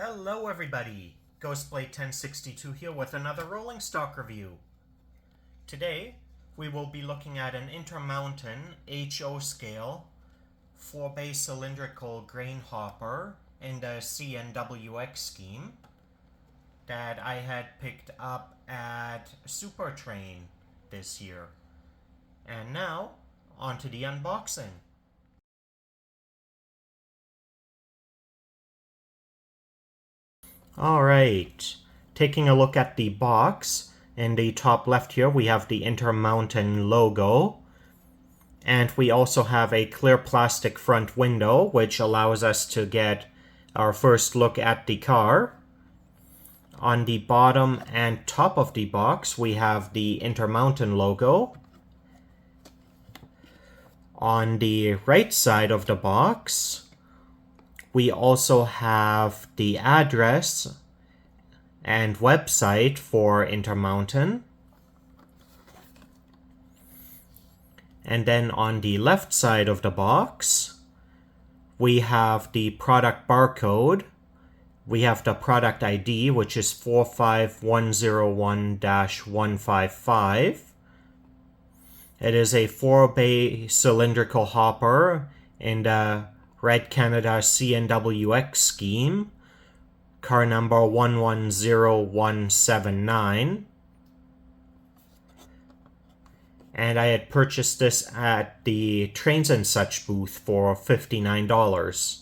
Hello everybody, Ghostblade 1062 here with another rolling stock review. Today we will be looking at an InterMountain HO scale 4-bay cylindrical grain hopper in the CNWX scheme that I had picked up at Super Train this year. And now, on to the unboxing. Alright, taking a look at the box, in the top left here we have the InterMountain logo, and we also have a clear plastic front window which allows us to get our first look at the car. On the bottom and top of the box we have the InterMountain logo. On the right side of the box we also have the address and website for InterMountain. And then on the left side of the box, we have the product barcode. We have the product ID, which is 45101-155. It is a 4-bay cylindrical hopper in the Red Canada CNWX scheme, car number 110179. And I had purchased this at the Trains and Such booth for $59.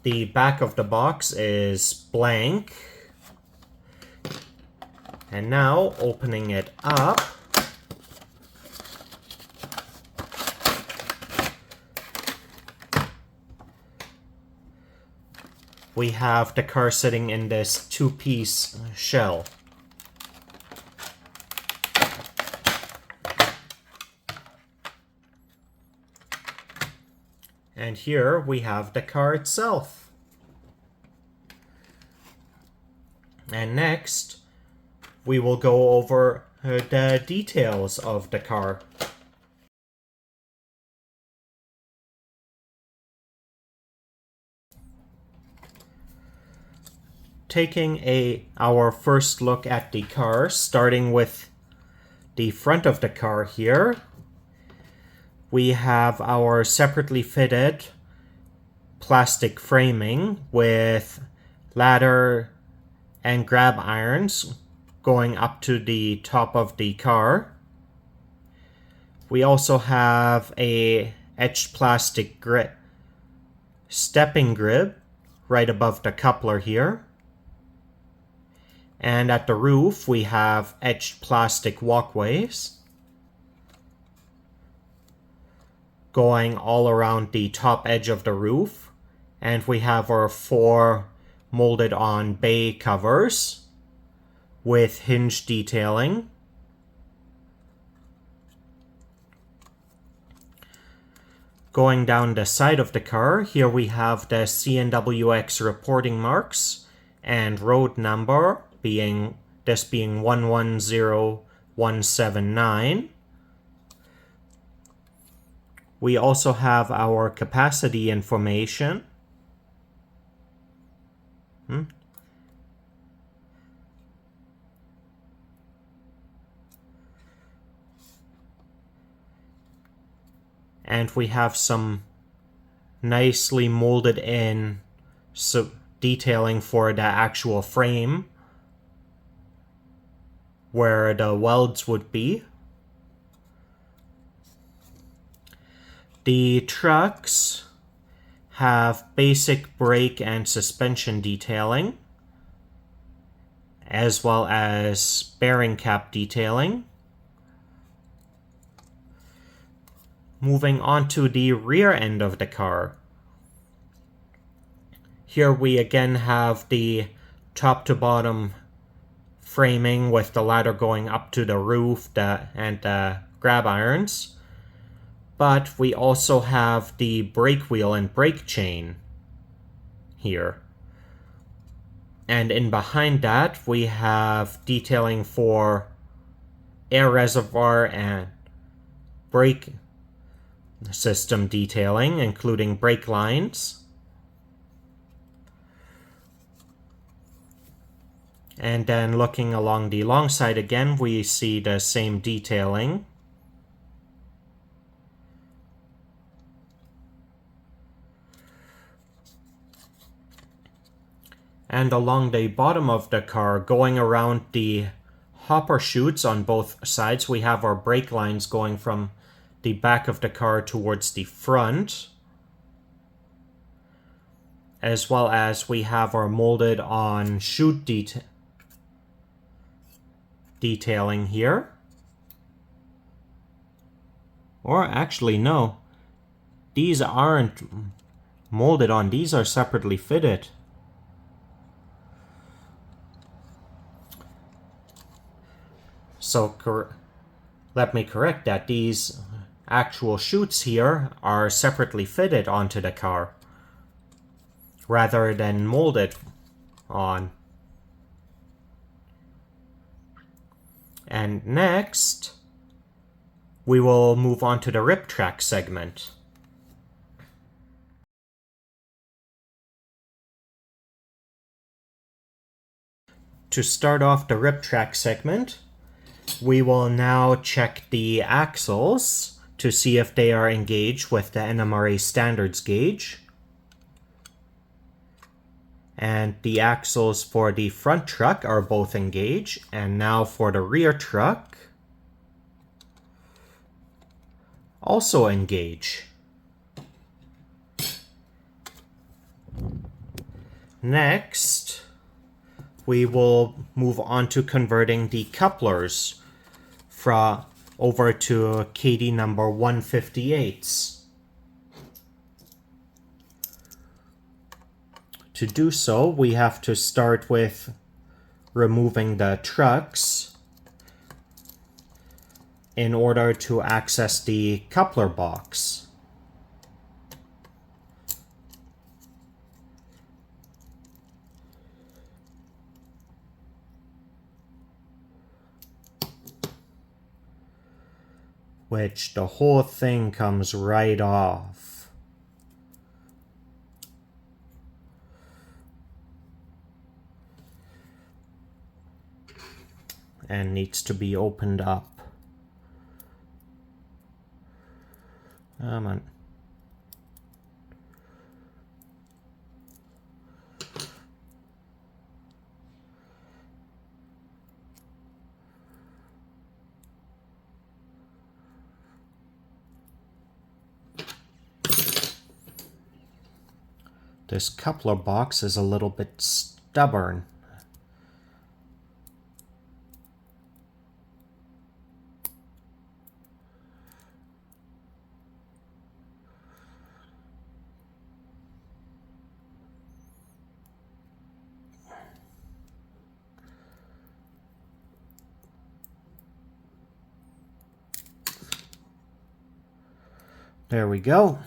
The back of the box is blank. And now, opening it up, we have the car sitting in this two-piece shell. And here we have the car itself. And next, we will go over the details of the car. Taking our first look at the car, starting with the front of the car here, we have our separately fitted plastic framing with ladder and grab irons going up to the top of the car. We also have a etched plastic stepping grip right above the coupler here. And at the roof, we have etched plastic walkways going all around the top edge of the roof. And we have our 4 molded on bay covers with hinge detailing. Going down the side of the car, here we have the CNWX reporting marks and road number, being 110179. We also have our capacity information. And we have some nicely molded in detailing for the actual frame where the welds would be. The trucks have basic brake and suspension detailing, as well as bearing cap detailing. Moving on to the rear end of the car. Here we again have the top to bottom framing with the ladder going up to the roof and the grab irons. But we also have the brake wheel and brake chain here. And in behind that, we have detailing for air reservoir and brake system detailing, including brake lines. And then looking along the long side again, we see the same detailing. And along the bottom of the car, going around the hopper chutes on both sides, we have our brake lines going from the back of the car towards the front. As well as we have our molded on chute detailing here. Or actually, no. These aren't molded on. These are separately fitted. So let me correct that. These actual chutes here are separately fitted onto the car rather than molded on. And next, we will move on to the rip track segment. To start off the rip track segment, we will now check the axles to see if they are engaged with the NMRA standards gauge. And the axles for the front truck are both engaged. And now for the rear truck, also engage. Next, we will move on to converting the couplers over to KD number 158s. To do so, we have to start with removing the trucks in order to access the coupler box. Which the whole thing comes right off. And needs to be opened up. Come on. This coupler box is a little bit stubborn. There we go.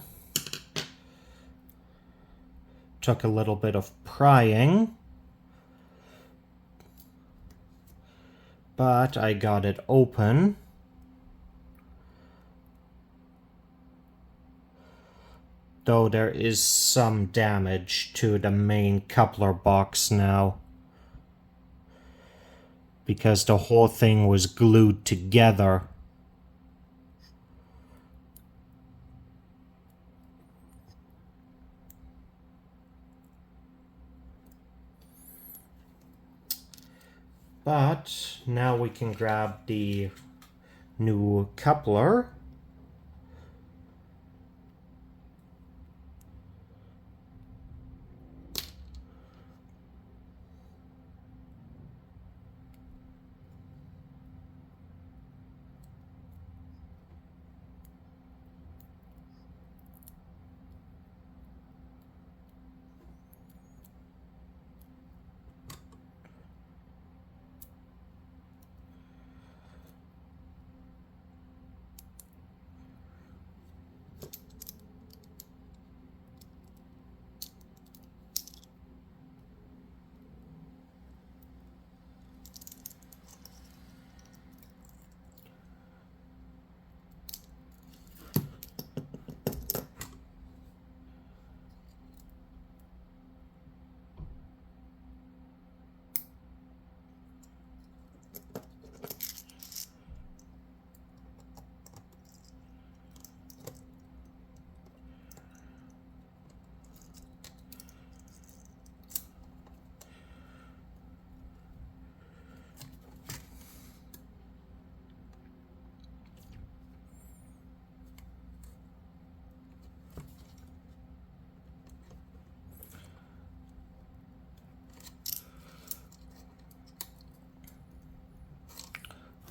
Took a little bit of prying, but I got it open. Though there is some damage to the main coupler box now, because the whole thing was glued together. But now we can grab the new coupler.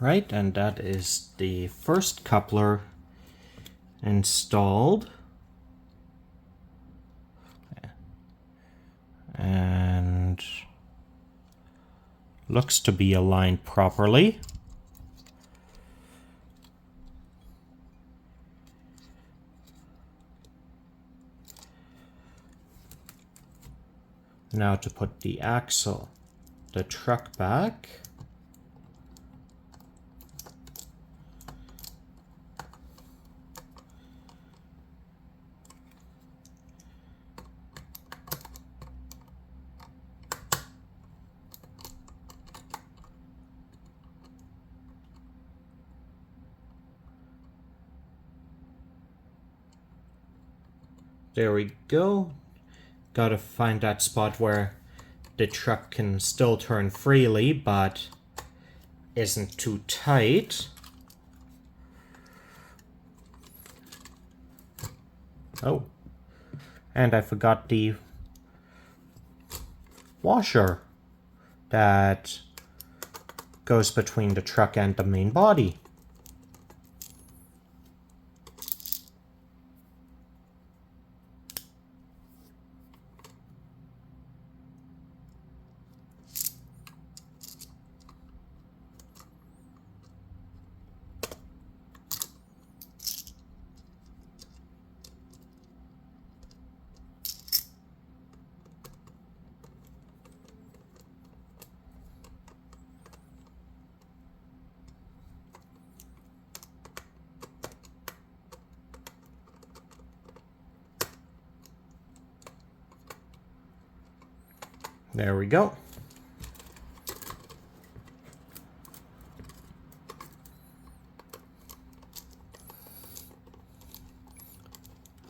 Right, and that is the first coupler installed. And looks to be aligned properly. Now to put the axle, the truck back. There we go. Gotta find that spot where the truck can still turn freely, but isn't too tight. Oh, and I forgot the washer that goes between the truck and the main body. There we go.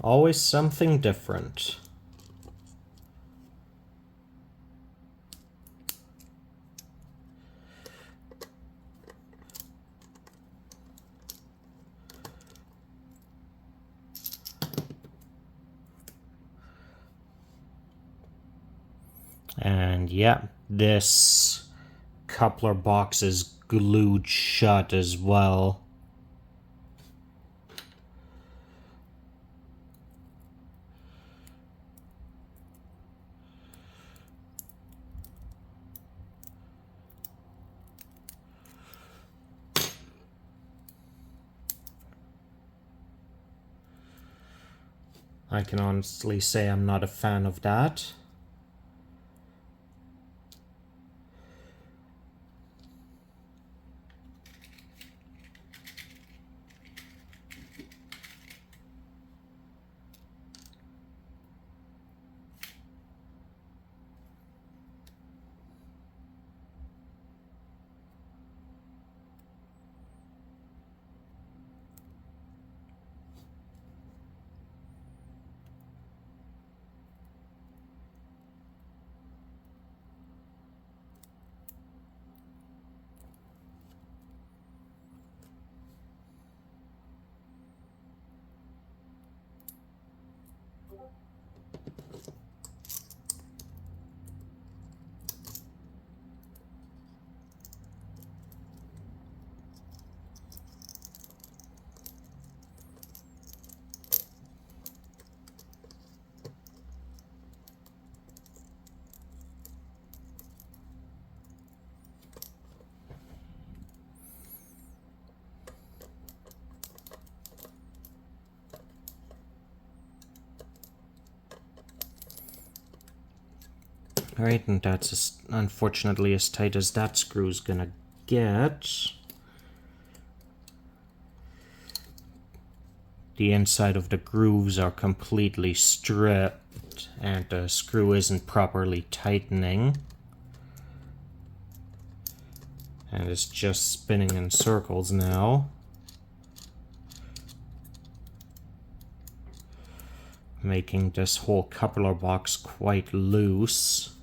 Always something different. And yeah, this coupler box is glued shut as well. I can honestly say I'm not a fan of that. Alright, and that's unfortunately as tight as that screw's gonna get. The inside of the grooves are completely stripped, and the screw isn't properly tightening. And it's just spinning in circles now. Making this whole coupler box quite loose.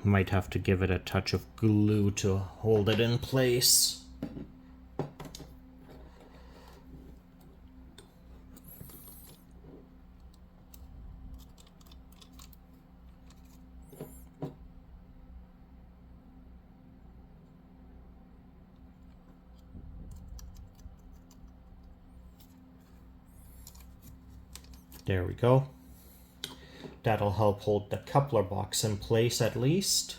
Might have to give it a touch of glue to hold it in place. There we go. That'll help hold the coupler box in place at least.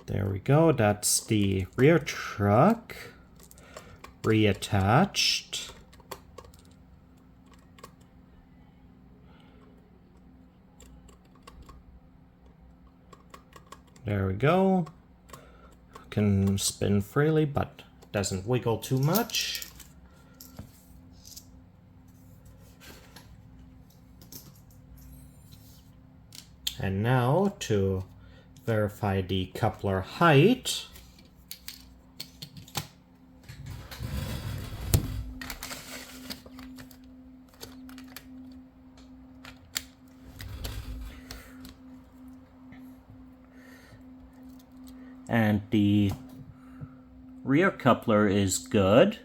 There we go, that's the rear truck reattached. There we go. Can spin freely, but doesn't wiggle too much. And now to verify the coupler height. And the rear coupler is good.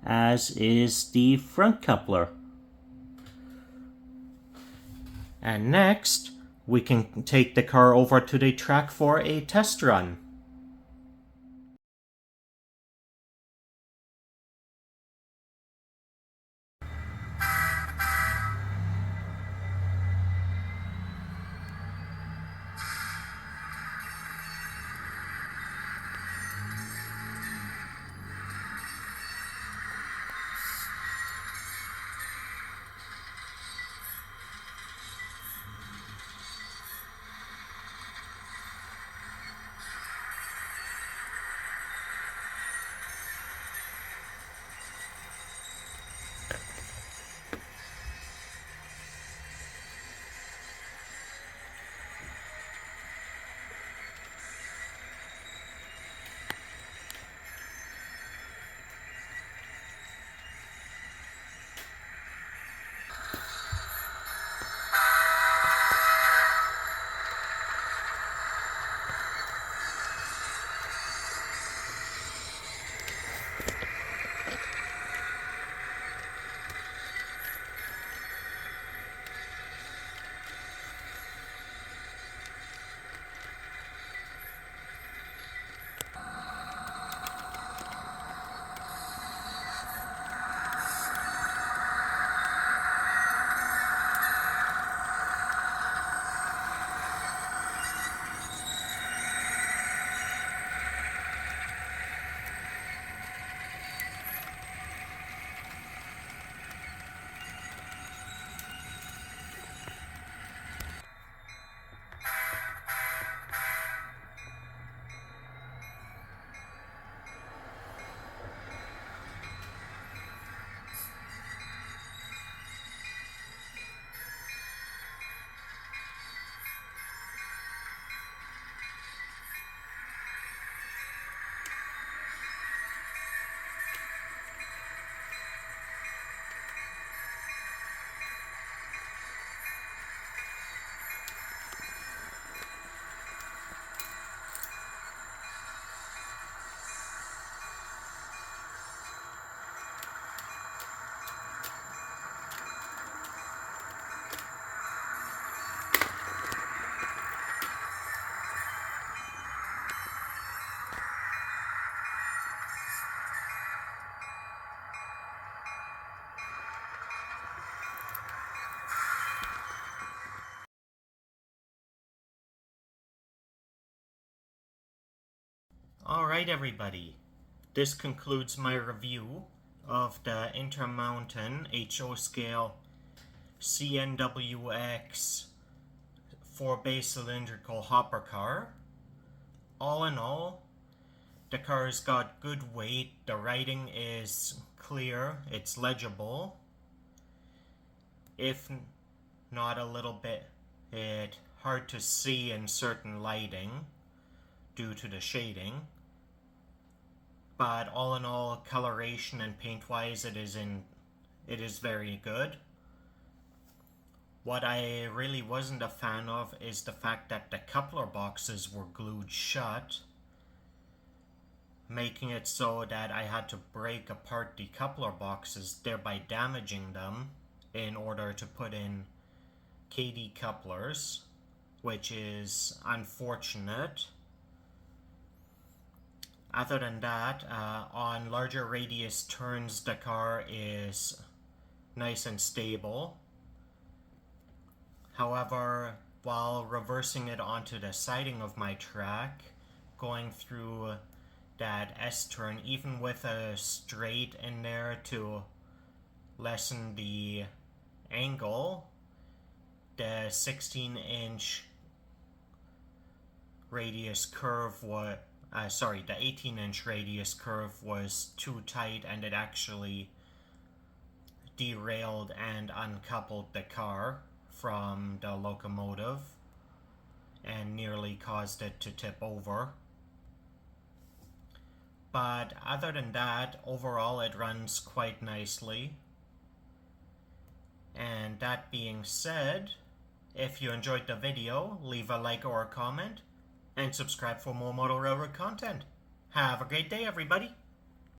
As is the front coupler. And next, we can take the car over to the track for a test run. Alright everybody, this concludes my review of the InterMountain HO scale CNWX 4-bay cylindrical hopper car. All in all, the car's got good weight, the writing is clear, it's legible. If not a little bit hard to see in certain lighting due to the shading. But all in all, coloration and paint-wise, it is very good. What I really wasn't a fan of is the fact that the coupler boxes were glued shut, making it so that I had to break apart the coupler boxes, thereby damaging them in order to put in KD couplers, which is unfortunate. Other than that, on larger radius turns, the car is nice and stable. However, while reversing it onto the siding of my track, going through that S-turn, even with a straight in there to lessen the angle, the 16-inch radius curve was the 18-inch radius curve was too tight, and it actually derailed and uncoupled the car from the locomotive and nearly caused it to tip over. But other than that, overall it runs quite nicely. And that being said, if you enjoyed the video, leave a like or a comment, and subscribe for more Model Railroad content. Have a great day, everybody!